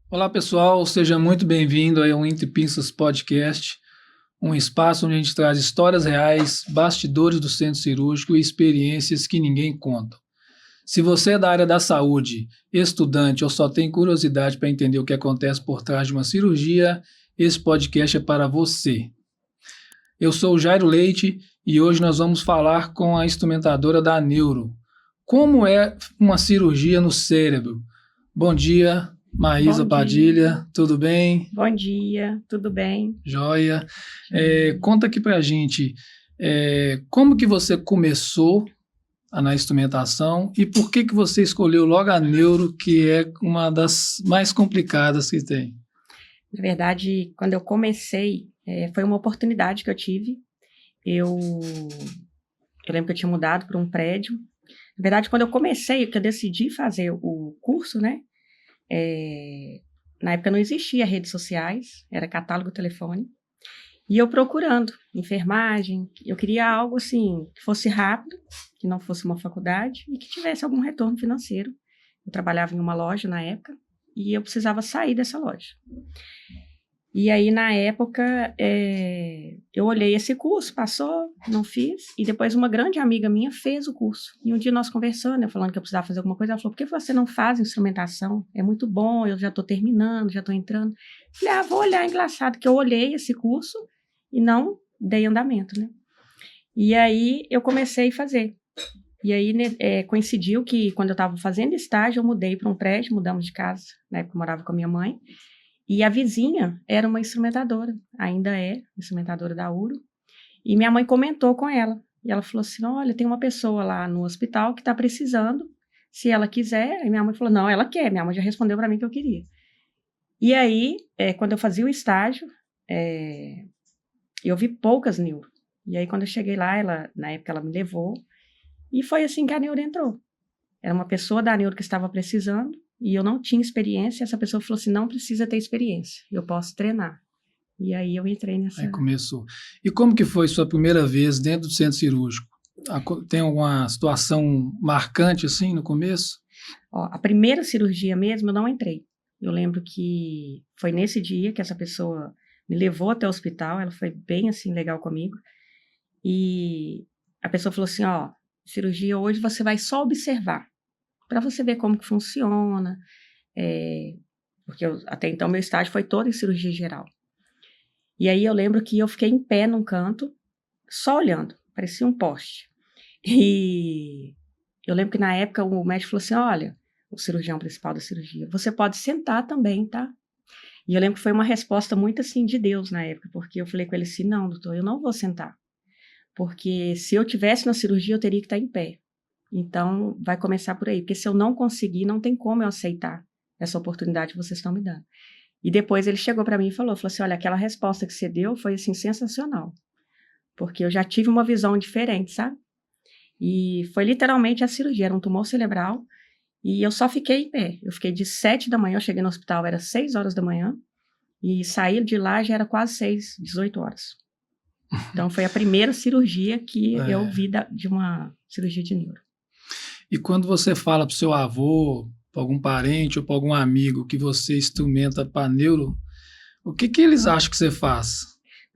Olá pessoal, seja muito bem-vindo ao Entre Pinças Podcast, um espaço onde a gente traz histórias reais, bastidores do centro cirúrgico e experiências que ninguém conta. Se você é da área da saúde, estudante ou só tem curiosidade para entender o que acontece por trás de uma cirurgia, esse podcast é para você. Eu sou o Jairo Leite e hoje nós vamos falar com a instrumentadora da Neuro. Como é uma cirurgia no cérebro? Bom dia, Maísa Bom dia, Padilha, tudo bem? bom dia, tudo bem? Joia. Joia. Conta aqui pra gente, como que você começou na instrumentação e por que que você escolheu logo a Neuro, que é uma das mais complicadas que tem? Na verdade, quando eu comecei, foi uma oportunidade que eu tive. Eu, eu lembro que eu tinha mudado para um prédio. Na verdade, quando eu comecei, que eu decidi fazer o curso, né? Na época não existia redes sociais, era catálogo telefone. E eu procurando enfermagem, eu queria algo assim, que fosse rápido, que não fosse uma faculdade e que tivesse algum retorno financeiro. Eu trabalhava em uma loja na época e eu precisava sair dessa loja. E aí, na época, eu olhei esse curso, passou, não fiz, e depois uma grande amiga minha fez o curso. E um dia nós conversando, eu falando que eu precisava fazer alguma coisa, ela falou, por que você não faz instrumentação? É muito bom, eu já estou terminando, já estou entrando. Falei, vou olhar, engraçado, que eu olhei esse curso e não dei andamento, né? E aí, eu comecei a fazer. E aí, né, coincidiu que quando eu estava fazendo estágio, eu mudei para um prédio, mudamos de casa, na época eu morava com a minha mãe, e a vizinha era uma instrumentadora, ainda é instrumentadora da URO, e minha mãe comentou com ela, e ela falou assim, olha, tem uma pessoa lá no hospital que está precisando, se ela quiser, e minha mãe falou, não, ela quer, minha mãe já respondeu para mim que eu queria. E aí, quando eu fazia o estágio, eu vi poucas neuro, e aí quando eu cheguei lá, na época ela me levou, e foi assim que a neuro entrou. Era uma pessoa da neuro que estava precisando, e eu não tinha experiência, essa pessoa falou assim, não precisa ter experiência, eu posso treinar. E aí eu entrei Aí nessa... começou. E como que foi sua primeira vez dentro do centro cirúrgico? Tem alguma situação marcante assim no começo? Ó, a primeira cirurgia mesmo eu não entrei. Eu lembro que foi nesse dia que essa pessoa me levou até o hospital, ela foi bem assim legal comigo, e a pessoa falou assim, ó, cirurgia hoje você vai só observar, para você ver como que funciona, porque até então meu estágio foi todo em cirurgia geral. E aí eu lembro que eu fiquei em pé num canto, só olhando, parecia um poste. E eu lembro que na época o médico falou assim, olha, o cirurgião principal da cirurgia, você pode sentar também, tá? E eu lembro que foi uma resposta muito assim de Deus na época, porque eu falei com ele assim, não, doutor, eu não vou sentar. Porque se eu tivesse na cirurgia, eu teria que estar em pé. Então, vai começar por aí, porque se eu não conseguir, não tem como eu aceitar essa oportunidade que vocês estão me dando. E depois ele chegou para mim e falou assim, olha, aquela resposta que você deu foi, assim, sensacional. Porque eu já tive uma visão diferente, sabe? E foi literalmente a cirurgia, era um tumor cerebral, e eu só fiquei em pé. Eu fiquei de 7 da manhã, eu cheguei no hospital, era 6 horas da manhã, e saí de lá já era quase 6, 18 horas. Então, foi a primeira cirurgia que eu vi de uma cirurgia de neuro. E quando você fala para o seu avô, para algum parente ou para algum amigo que você instrumenta para Neuro, o que que eles acham que você faz?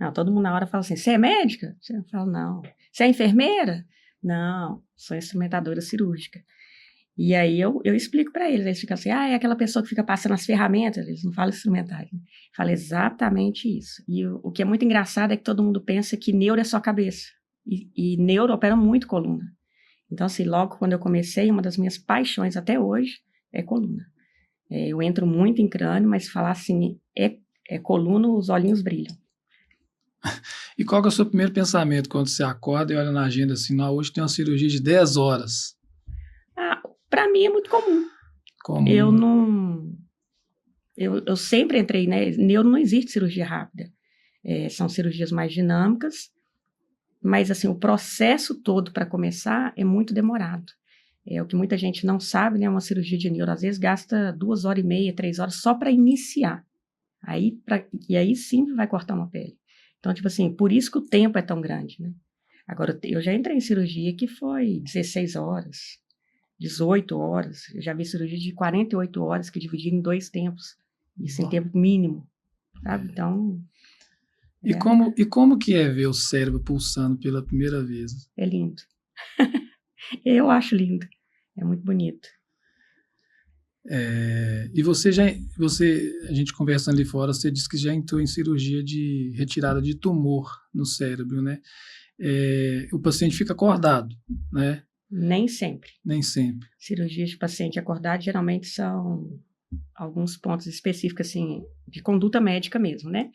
Não, todo mundo na hora fala assim, você é médica? Eu falo, não. Você é enfermeira? Não, sou instrumentadora cirúrgica. E aí eu explico para eles ficam assim, é aquela pessoa que fica passando as ferramentas, eles não falam instrumentais, né? Fala exatamente isso. E o que é muito engraçado é que todo mundo pensa que neuro é só cabeça, e neuro opera muito coluna. Então, assim, logo quando eu comecei, uma das minhas paixões até hoje é coluna. Eu entro muito em crânio, mas falar assim, é coluna, os olhinhos brilham. E qual que é o seu primeiro pensamento quando você acorda e olha na agenda assim, não, hoje tem uma cirurgia de 10 horas? Para mim é muito comum. Eu Comum. não... Eu sempre entrei, né? Neuro não existe cirurgia rápida. São cirurgias mais dinâmicas, mas assim, o processo todo para começar é muito demorado. O que muita gente não sabe, né? Uma cirurgia de neuro, às vezes, gasta 2 horas e meia, 3 horas só para iniciar. E aí sim vai cortar uma pele. Então, tipo assim, por isso que o tempo é tão grande, né? Agora, eu já entrei em cirurgia que foi 16 horas, 18 horas. Eu já vi cirurgia de 48 horas que dividiram em 2 tempos. Isso em tempo mínimo, sabe? Então... E como que é ver o cérebro pulsando pela primeira vez? É lindo. Eu acho lindo. É muito bonito. E a gente conversando ali fora, você disse que já entrou em cirurgia de retirada de tumor no cérebro, né? O paciente fica acordado, né? Nem sempre. Nem sempre. Cirurgias de paciente acordado geralmente são alguns pontos específicos, assim, de conduta médica mesmo, né?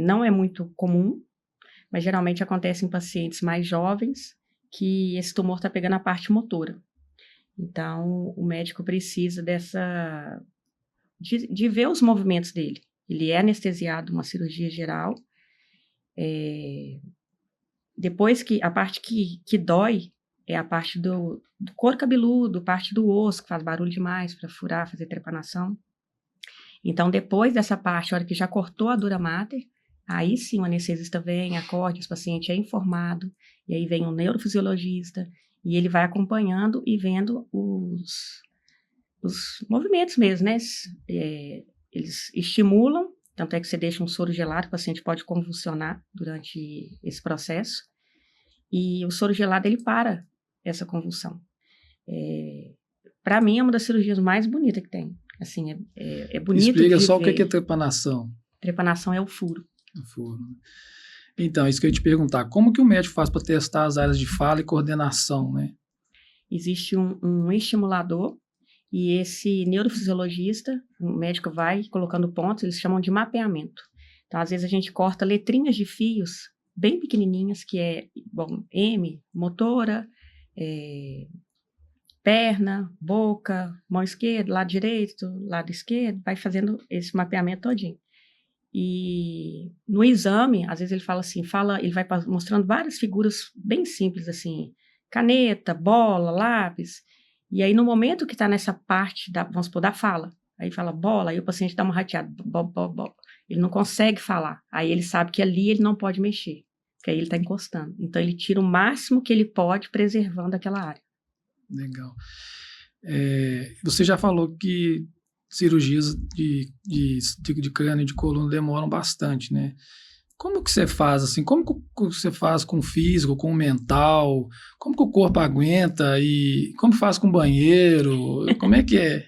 Não é muito comum, mas geralmente acontece em pacientes mais jovens que esse tumor está pegando a parte motora. Então, o médico precisa de ver os movimentos dele. Ele é anestesiado numa cirurgia geral. Depois que a parte que dói é a parte do couro cabeludo, parte do osso, que faz barulho demais para furar, fazer trepanação. Então, depois dessa parte, a hora que já cortou a dura mater, aí sim o anestesista vem, acorde, o paciente é informado, e aí vem o neurofisiologista, e ele vai acompanhando e vendo os movimentos mesmo, né? Eles estimulam, tanto é que você deixa um soro gelado, o paciente pode convulsionar durante esse processo, e o soro gelado, ele para essa convulsão. Para mim, é uma das cirurgias mais bonitas que tem. Assim, é bonito Explica de só ver. O que é trepanação. Trepanação é o furo. O furo. Então, isso que eu ia te perguntar. Como que o médico faz para testar as áreas de fala e coordenação, né? Existe um estimulador e esse neurofisiologista, o médico vai colocando pontos, eles chamam de mapeamento. Então, às vezes, a gente corta letrinhas de fios bem pequenininhas, que M, motora, perna, boca, mão esquerda, lado direito, lado esquerdo, vai fazendo esse mapeamento todinho. E no exame, às vezes ele fala assim, ele vai mostrando várias figuras bem simples, assim, caneta, bola, lápis, e aí no momento que está nessa parte, vamos supor, da fala, aí fala bola, aí o paciente dá uma rateada, ele não consegue falar, aí ele sabe que ali ele não pode mexer, porque aí ele está encostando, então ele tira o máximo que ele pode, preservando aquela área. Legal. Você já falou que cirurgias de crânio e de coluna demoram bastante, né? Como que você faz, assim? Como que você faz com o físico, com o mental? Como que o corpo aguenta? E como faz com o banheiro? Como é que é?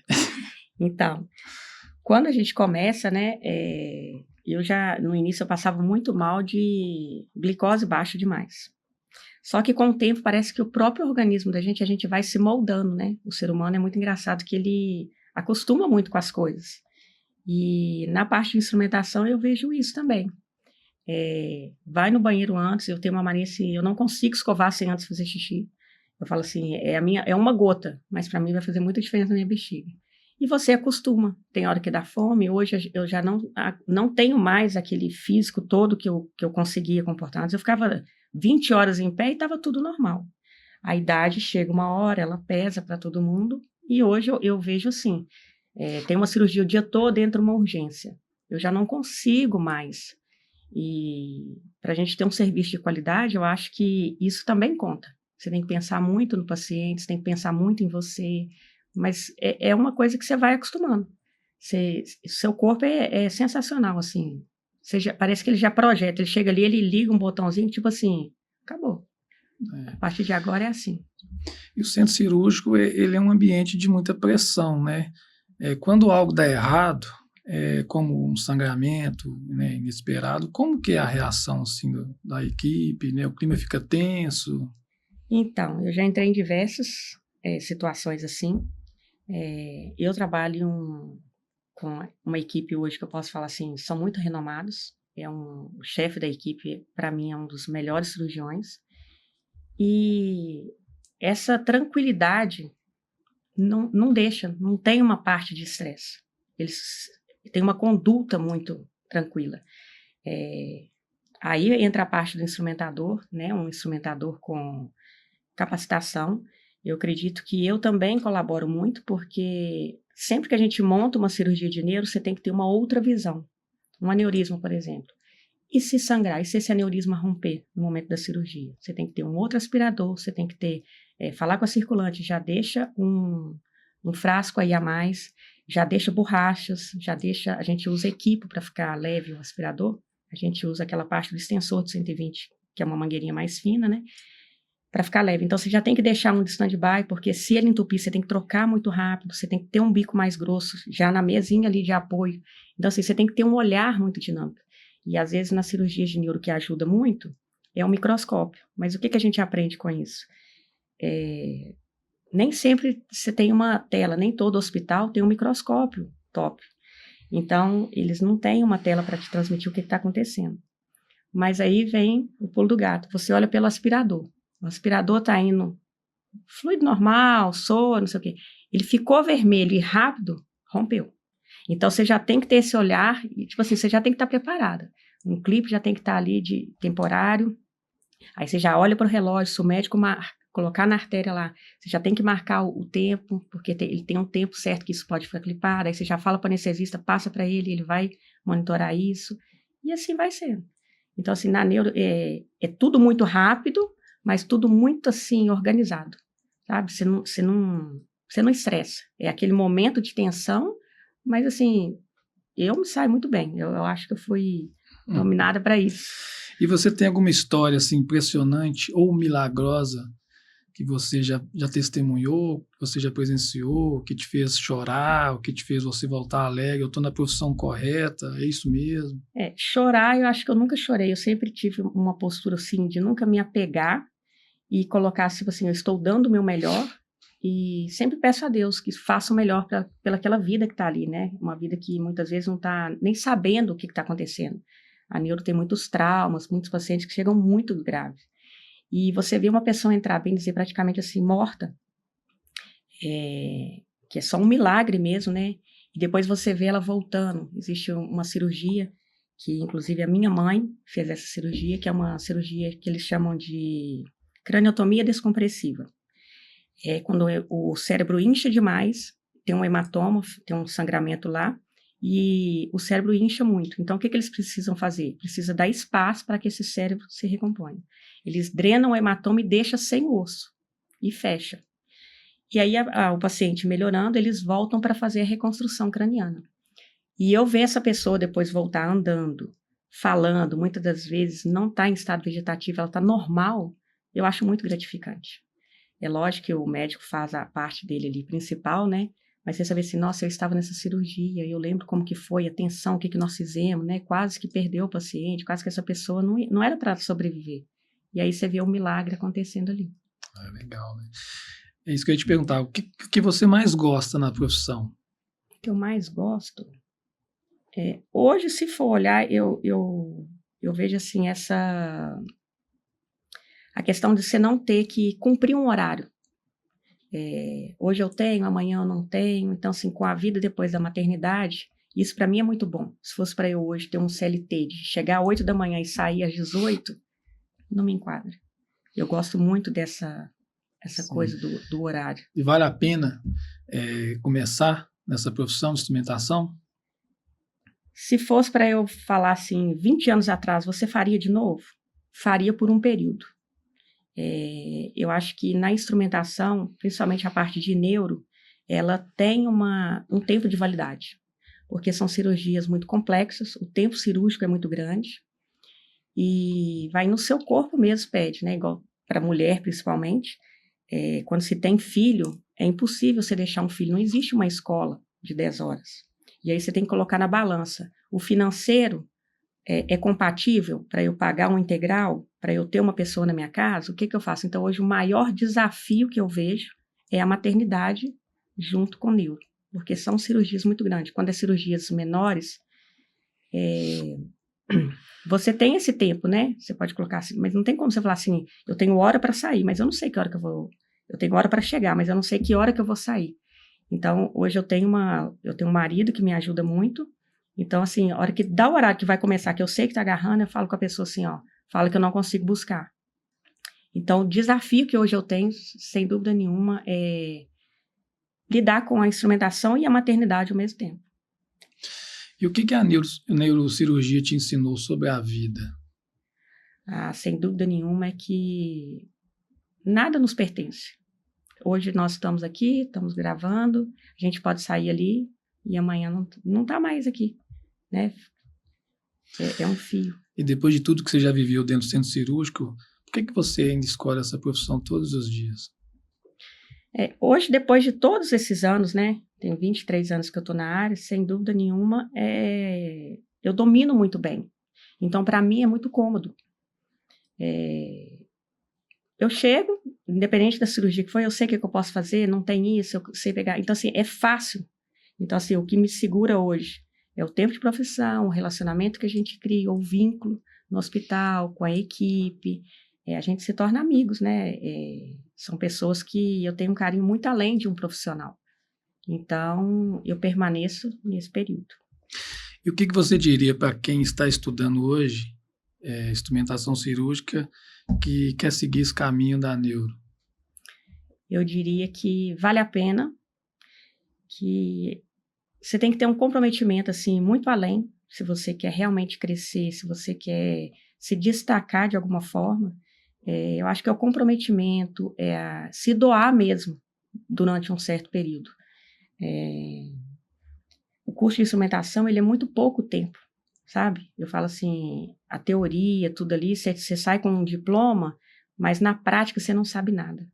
Então, quando a gente começa, né, no início eu passava muito mal de glicose baixa demais. Só que com o tempo parece que o próprio organismo da gente, a gente vai se moldando, né? O ser humano é muito engraçado que ele acostuma muito com as coisas. E na parte de instrumentação eu vejo isso também. Vai no banheiro antes, eu tenho uma mania assim, eu não consigo escovar sem antes fazer xixi. Eu falo assim, é uma gota, mas para mim vai fazer muita diferença na minha bexiga. E você acostuma. Tem hora que dá fome, hoje eu já não tenho mais aquele físico todo que eu conseguia comportar. Antes eu ficava 20 horas em pé e estava tudo normal. A idade chega uma hora, ela pesa para todo mundo, e hoje eu vejo assim, tem uma cirurgia o dia todo, entra uma urgência. Eu já não consigo mais. E para a gente ter um serviço de qualidade, eu acho que isso também conta. Você tem que pensar muito no paciente, você tem que pensar muito em você, mas é uma coisa que você vai acostumando. Seu corpo é sensacional, assim. Parece que ele já projeta, ele chega ali, ele liga um botãozinho, tipo assim, acabou. A partir de agora é assim. E o centro cirúrgico, ele é um ambiente de muita pressão, né? Quando algo dá errado, como um sangramento, né, inesperado, como que é a reação assim, da equipe, né? O clima fica tenso? Então, eu já entrei em diversas situações assim. Eu trabalho com uma equipe hoje que eu posso falar assim, são muito renomados. O chefe da equipe, para mim, é um dos melhores cirurgiões. E essa tranquilidade não tem uma parte de estresse. Eles têm uma conduta muito tranquila. Aí entra a parte do instrumentador, né? Um instrumentador com capacitação. Eu acredito que eu também colaboro muito, porque sempre que a gente monta uma cirurgia de neuro, você tem que ter uma outra visão. Um aneurisma, por exemplo. E se sangrar, e se esse aneurisma romper no momento da cirurgia? Você tem que ter um outro aspirador, você tem que ter, falar com a circulante, já deixa um frasco aí a mais. já deixa borrachas, a gente usa equipo para ficar leve o aspirador, a gente usa aquela parte do extensor de 120, que é uma mangueirinha mais fina, né? Para ficar leve. Então, você já tem que deixar um de stand-by, porque se ele entupir, você tem que trocar muito rápido, você tem que ter um bico mais grosso, já na mesinha ali de apoio. Então, assim, você tem que ter um olhar muito dinâmico. E, às vezes, nas cirurgias de neuro, que ajuda muito, é o microscópio. Mas o que a gente aprende com isso? Nem sempre você tem uma tela, nem todo hospital tem um microscópio top. Então, eles não têm uma tela para te transmitir o que está acontecendo. Mas aí vem o pulo do gato. Você olha pelo aspirador. O aspirador está indo fluido normal, soa, não sei o quê. Ele ficou vermelho e rápido, rompeu. Então, você já tem que ter esse olhar, e, tipo assim, você já tem que estar preparada. Um clipe já tem que estar ali de temporário. Aí você já olha para o relógio, se o médico colocar na artéria lá, você já tem que marcar o tempo, porque ele tem um tempo certo que isso pode ficar clipado. Aí você já fala para o anestesista, passa para ele vai monitorar isso. E assim vai sendo. Então, assim, na neuro é tudo muito rápido, mas tudo muito, assim, organizado, sabe? Você não estressa. É aquele momento de tensão, mas, assim, eu me saio muito bem. Eu acho que eu fui nominada para isso. E você tem alguma história, assim, impressionante ou milagrosa que você já testemunhou, que você já presenciou, que te fez chorar, ou que te fez você voltar alegre? Eu estou na profissão correta, é isso mesmo? Chorar, eu acho que eu nunca chorei. Eu sempre tive uma postura, assim, de nunca me apegar e colocar, tipo assim, eu estou dando o meu melhor e sempre peço a Deus que faça o melhor pelaquela vida que está ali, né? Uma vida que muitas vezes não está nem sabendo o que está acontecendo. A neuro tem muitos traumas, muitos pacientes que chegam muito graves. E você vê uma pessoa entrar, bem dizer, praticamente assim, morta, que é só um milagre mesmo, né? E depois você vê ela voltando. Existe uma cirurgia, que inclusive a minha mãe fez essa cirurgia, que é uma cirurgia que eles chamam de craniotomia descompressiva. É quando o cérebro incha demais, tem um hematoma, tem um sangramento lá, e o cérebro incha muito. Então, o que eles precisam fazer? Precisa dar espaço para que esse cérebro se recomponha. Eles drenam o hematoma e deixam sem osso, e fecha. E aí, o paciente melhorando, eles voltam para fazer a reconstrução craniana. E eu ver essa pessoa depois voltar andando, falando, muitas das vezes não está em estado vegetativo, ela está normal, eu acho muito gratificante. É lógico que o médico faz a parte dele ali principal, né? Mas você saber assim, nossa, eu estava nessa cirurgia, eu lembro como que foi, a tensão, o que nós fizemos, né? Quase que perdeu o paciente, quase que essa pessoa não era para sobreviver. E aí você vê um milagre acontecendo ali. Legal, né? É isso que eu ia te perguntar. O que você mais gosta na profissão? O que eu mais gosto? Hoje, se for olhar, eu vejo assim, a questão de você não ter que cumprir um horário. Hoje eu tenho, amanhã eu não tenho. Então, assim, com a vida depois da maternidade, isso para mim é muito bom. Se fosse para eu hoje ter um CLT de chegar às 8 da manhã e sair às 18, não me enquadra. Eu gosto muito dessa coisa do horário. E vale a pena começar nessa profissão de instrumentação? Se fosse para eu falar assim, 20 anos atrás, você faria de novo? Faria por um período. Eu acho que na instrumentação, principalmente a parte de neuro, ela tem um tempo de validade, porque são cirurgias muito complexas, o tempo cirúrgico é muito grande, e vai no seu corpo mesmo, pede, né? Igual para mulher, principalmente. Quando se tem filho, é impossível você deixar um filho, não existe uma escola de 10 horas. E aí você tem que colocar na balança. O financeiro é compatível para eu pagar um integral, para eu ter uma pessoa na minha casa? O que eu faço? Então, hoje, o maior desafio que eu vejo é a maternidade junto com o neuro, porque são cirurgias muito grandes. Quando é cirurgias menores, você tem esse tempo, né? Você pode colocar assim, mas não tem como você falar assim, eu tenho hora para sair, mas eu não sei que hora que eu vou. Eu tenho hora para chegar, mas eu não sei que hora que eu vou sair. Então, hoje eu tenho um marido que me ajuda muito. Então, assim, a hora que dá o horário que vai começar, que eu sei que tá agarrando, eu falo com a pessoa assim, ó, fala que eu não consigo buscar. Então, o desafio que hoje eu tenho, sem dúvida nenhuma, é lidar com a instrumentação e a maternidade ao mesmo tempo. E o que a neurocirurgia te ensinou sobre a vida? Sem dúvida nenhuma é que nada nos pertence. Hoje nós estamos aqui, estamos gravando, a gente pode sair ali, e amanhã não tá mais aqui, né? É um fio. E depois de tudo que você já viveu dentro do centro cirúrgico, por que você ainda escolhe essa profissão todos os dias? Hoje, depois de todos esses anos, né? Tenho 23 anos que eu estou na área, sem dúvida nenhuma, eu domino muito bem. Então, para mim, é muito cômodo. Eu chego, independente da cirurgia que foi, eu sei o que eu posso fazer, não tem isso, eu sei pegar. Então, assim, é fácil. Então, assim, o que me segura hoje é o tempo de profissão, o relacionamento que a gente cria, o vínculo no hospital, com a equipe. A gente se torna amigos, né? São pessoas que eu tenho um carinho muito além de um profissional. Então, eu permaneço nesse período. E o que você diria para quem está estudando hoje instrumentação cirúrgica que quer seguir esse caminho da neuro? Eu diria que vale a pena, que você tem que ter um comprometimento assim muito além, se você quer realmente crescer, se você quer se destacar de alguma forma. Eu acho que é o comprometimento, se doar mesmo durante um certo período. O curso de instrumentação, ele é muito pouco tempo, sabe? Eu falo assim, a teoria, tudo ali, você sai com um diploma, mas na prática você não sabe nada.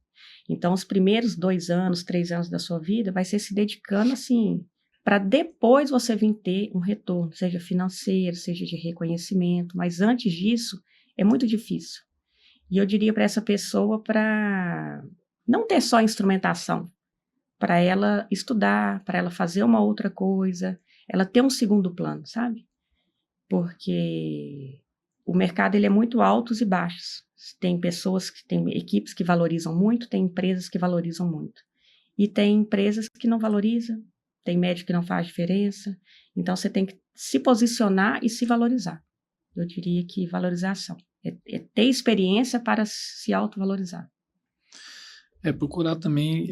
Então, os primeiros 2 anos, 3 anos da sua vida, vai ser se dedicando assim, para depois você vir ter um retorno, seja financeiro, seja de reconhecimento, mas antes disso, é muito difícil. E eu diria para essa pessoa para não ter só instrumentação, para ela estudar, para ela fazer uma outra coisa, ela ter um segundo plano, sabe? Porque o mercado ele é muito altos e baixos. Tem pessoas tem equipes que valorizam muito, tem empresas que valorizam muito. E tem empresas que não valorizam, tem médico que não faz diferença. Então você tem que se posicionar e se valorizar. Eu diria que valorização. É ter experiência para se autovalorizar. Procurar também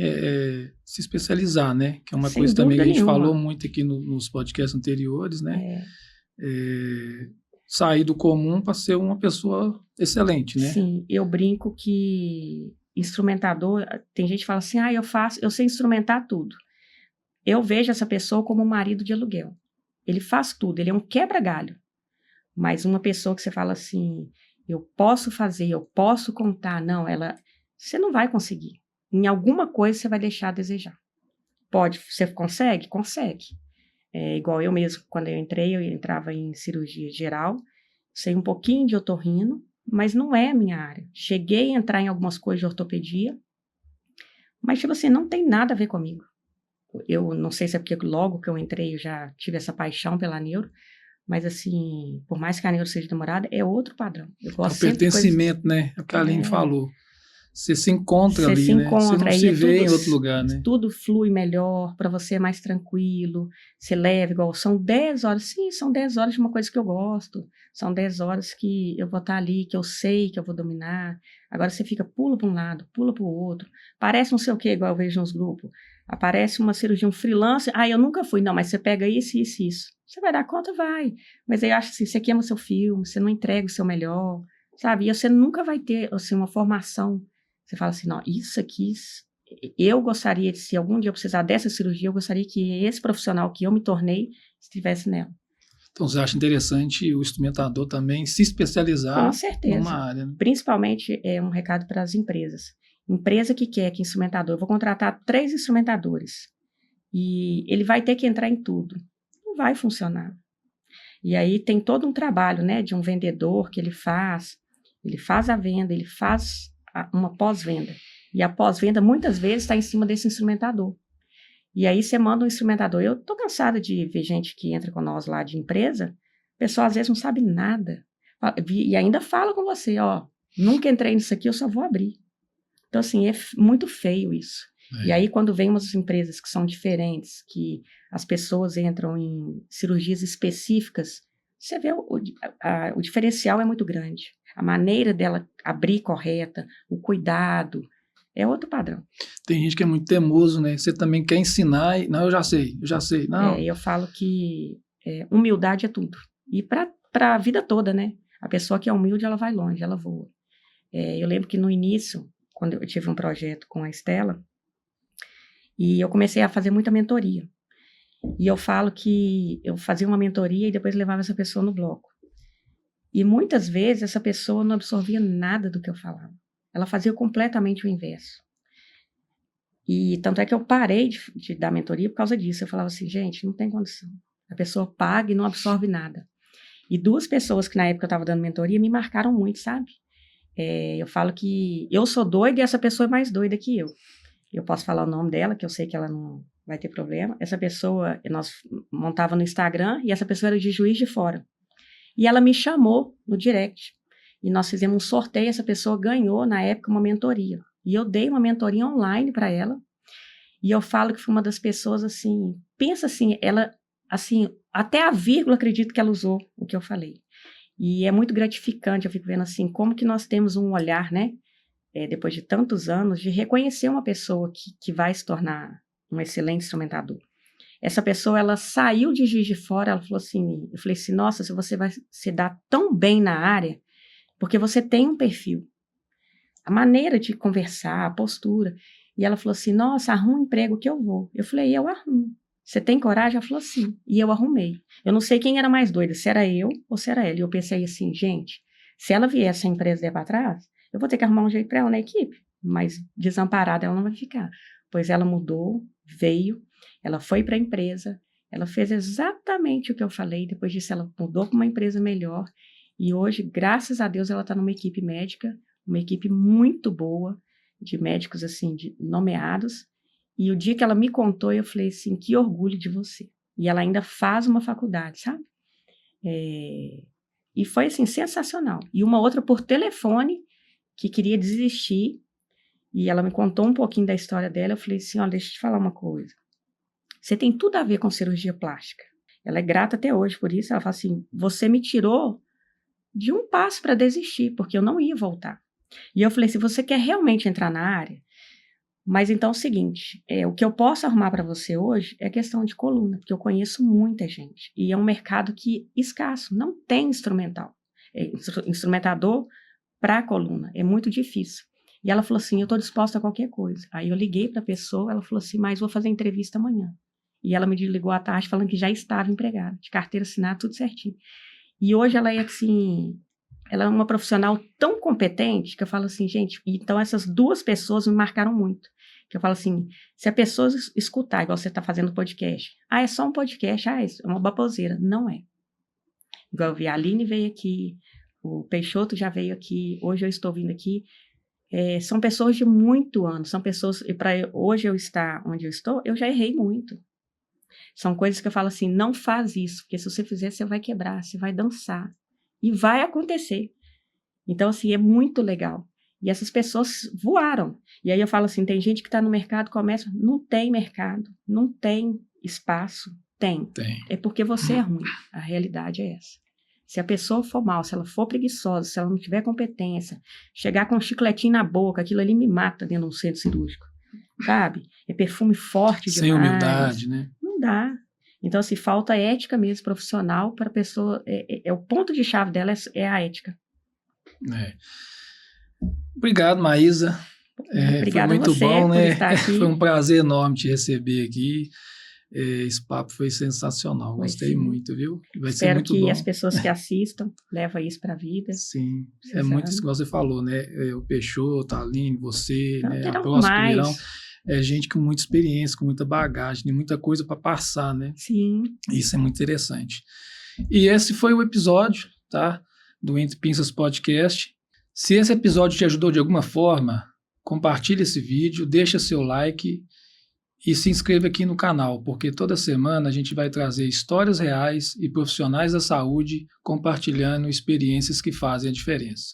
se especializar, né? Que é uma Sem coisa também que a gente nenhuma. falou muito aqui nos podcasts anteriores, né? Sair do comum para ser uma pessoa excelente, né? Sim, eu brinco que instrumentador, tem gente que fala assim, eu sei instrumentar tudo. Eu vejo essa pessoa como um marido de aluguel. Ele faz tudo, ele é um quebra-galho. Mas uma pessoa que você fala assim, eu posso fazer, eu posso contar, não, você não vai conseguir. Em alguma coisa você vai deixar a desejar. Pode, você consegue? Consegue. Igual eu mesmo, quando eu entrava em cirurgia geral, sei um pouquinho de otorrino, mas não é a minha área. Cheguei a entrar em algumas coisas de ortopedia, mas, tipo assim, não tem nada a ver comigo. Eu não sei se é porque logo que eu entrei eu já tive essa paixão pela neuro, mas assim, por mais que a neuro seja demorada, é outro padrão. Eu gosto o sempre de pertencimento, né? É o que a Aline falou. Você se encontra ali, né? Você não se vê em outro lugar, né? Tudo flui melhor, para você é mais tranquilo, você leva, igual, são 10 horas, sim, são 10 horas de uma coisa que eu gosto, são 10 horas que eu vou estar ali, que eu sei que eu vou dominar. Agora você fica, pula para um lado, pula para o outro, parece não sei o que, igual eu vejo nos grupos, aparece uma cirurgia, um freelancer, eu nunca fui, não, mas você pega isso, isso, isso. Você vai dar conta, vai, mas eu acho assim, você queima o seu filme, você não entrega o seu melhor, sabe, e você nunca vai ter, assim, uma formação. Você fala assim, não, isso aqui, eu gostaria de, se algum dia eu precisar dessa cirurgia, eu gostaria que esse profissional que eu me tornei estivesse nela. Então, você acha interessante o instrumentador também se especializar numa área, né? Principalmente é um recado para as empresas. Empresa que quer que instrumentador, eu vou contratar 3 instrumentadores e ele vai ter que entrar em tudo. Não vai funcionar. E aí tem todo um trabalho, né, de um vendedor que ele faz a venda, ele faz uma pós-venda. E a pós-venda, muitas vezes, está em cima desse instrumentador. E aí você manda um instrumentador. Eu estou cansada de ver gente que entra com nós lá de empresa, o pessoal às vezes não sabe nada. E ainda fala com você, nunca entrei nisso aqui, eu só vou abrir. Então, assim, é muito feio isso. E aí, quando vem umas empresas que são diferentes, que as pessoas entram em cirurgias específicas, você vê o diferencial é muito grande. A maneira dela abrir correta, o cuidado, é outro padrão. Tem gente que é muito teimoso, né? Você também quer ensinar e, não, eu já sei. Não. Eu falo que humildade é tudo. E para a vida toda, né? A pessoa que é humilde, ela vai longe, ela voa. Eu lembro que no início, quando eu tive um projeto com a Estela, e eu comecei a fazer muita mentoria. E eu falo que eu fazia uma mentoria e depois levava essa pessoa no bloco. E muitas vezes essa pessoa não absorvia nada do que eu falava. Ela fazia completamente o inverso. E tanto é que eu parei de dar mentoria por causa disso. Eu falava assim, gente, não tem condição. A pessoa paga e não absorve nada. E 2 pessoas que na época eu estava dando mentoria me marcaram muito, sabe? Eu falo que eu sou doida e essa pessoa é mais doida que eu. Eu posso falar o nome dela, que eu sei que ela não vai ter problema. Essa pessoa, nós montava no Instagram e essa pessoa era de Juiz de Fora. E ela me chamou no direct. E nós fizemos um sorteio, essa pessoa ganhou, na época, uma mentoria. E eu dei uma mentoria online para ela. E eu falo que foi uma das pessoas, assim, pensa assim, ela, assim, até a vírgula, acredito que ela usou o que eu falei. E é muito gratificante, eu fico vendo assim, como que nós temos um olhar, né, depois de tantos anos, de reconhecer uma pessoa que vai se tornar um excelente instrumentador. Essa pessoa, ela saiu de Juiz de Fora, ela falou assim, eu falei assim, nossa, se você vai se dar tão bem na área, porque você tem um perfil, a maneira de conversar, a postura. E ela falou assim, nossa, arruma um emprego que eu vou. Eu falei, eu arrumo. Você tem coragem? Ela falou, sim. E eu arrumei. Eu não sei quem era mais doida, se era eu ou se era ela. E eu pensei assim, gente, se ela viesse a empresa der para trás, eu vou ter que arrumar um jeito para ela na equipe. Mas desamparada ela não vai ficar. Pois ela mudou, veio, ela foi para a empresa, ela fez exatamente o que eu falei. Depois disso, ela mudou para uma empresa melhor. E hoje, graças a Deus, ela está numa equipe médica, uma equipe muito boa, de médicos, assim, nomeados. E o dia que ela me contou, eu falei assim, que orgulho de você. E ela ainda faz uma faculdade, sabe? E foi, assim, sensacional. E uma outra por telefone, que queria desistir, e ela me contou um pouquinho da história dela. Eu falei assim, olha, deixa eu te falar uma coisa. Você tem tudo a ver com cirurgia plástica. Ela é grata até hoje por isso. Ela fala assim, você me tirou de um passo para desistir, porque eu não ia voltar. E eu falei, se você quer realmente entrar na área, mas então é o seguinte, o que eu posso arrumar para você hoje é questão de coluna, porque eu conheço muita gente, e é um mercado que escasso, não tem instrumentador para coluna, é muito difícil. E ela falou assim, eu estou disposta a qualquer coisa. Aí eu liguei para a pessoa, ela falou assim, mas vou fazer entrevista amanhã. E ela me ligou à tarde falando que já estava empregada, de carteira assinada, tudo certinho. E hoje ela é assim, ela é uma profissional tão competente que eu falo assim, gente, então essas 2 pessoas me marcaram muito. Que eu falo assim, se a pessoa escutar, igual você está fazendo podcast, é só um podcast, é uma baboseira. Não é. Igual eu vi, a Aline veio aqui, o Peixoto já veio aqui, hoje eu estou vindo aqui. São pessoas de muito ano, são pessoas, e para hoje eu estar onde eu estou, eu já errei muito. São coisas que eu falo assim, não faz isso, porque se você fizer, você vai quebrar, você vai dançar. E vai acontecer. Então, assim, é muito legal. E essas pessoas voaram. E aí eu falo assim, tem gente que está no mercado, começa, não tem mercado, não tem espaço. Tem. É porque você é ruim. A realidade é essa. Se a pessoa for mal, se ela for preguiçosa, se ela não tiver competência, chegar com um chicletinho na boca, aquilo ali me mata dentro de um centro cirúrgico. Sabe? É perfume forte demais. Sem humildade, né? Não dá. Então, assim, falta ética mesmo, profissional, para a pessoa, o ponto de chave dela é a ética. Obrigado, Maísa. Obrigada foi muito a você bom, por né? estar aqui. Foi um prazer enorme te receber aqui. Esse papo foi sensacional, gostei muito, viu? Vai ser muito bom. Espero que as pessoas que assistam levem isso para a vida. Sim, é muito isso que você falou, né? O Peixoto, a Aline, você, né? A Próspera Irão. É gente com muita experiência, com muita bagagem, muita coisa para passar, né? Sim. Isso é muito interessante. E esse foi o episódio, tá? Do Entre Pinças Podcast. Se esse episódio te ajudou de alguma forma, compartilhe esse vídeo, deixa seu like e se inscreva aqui no canal, porque toda semana a gente vai trazer histórias reais e profissionais da saúde compartilhando experiências que fazem a diferença.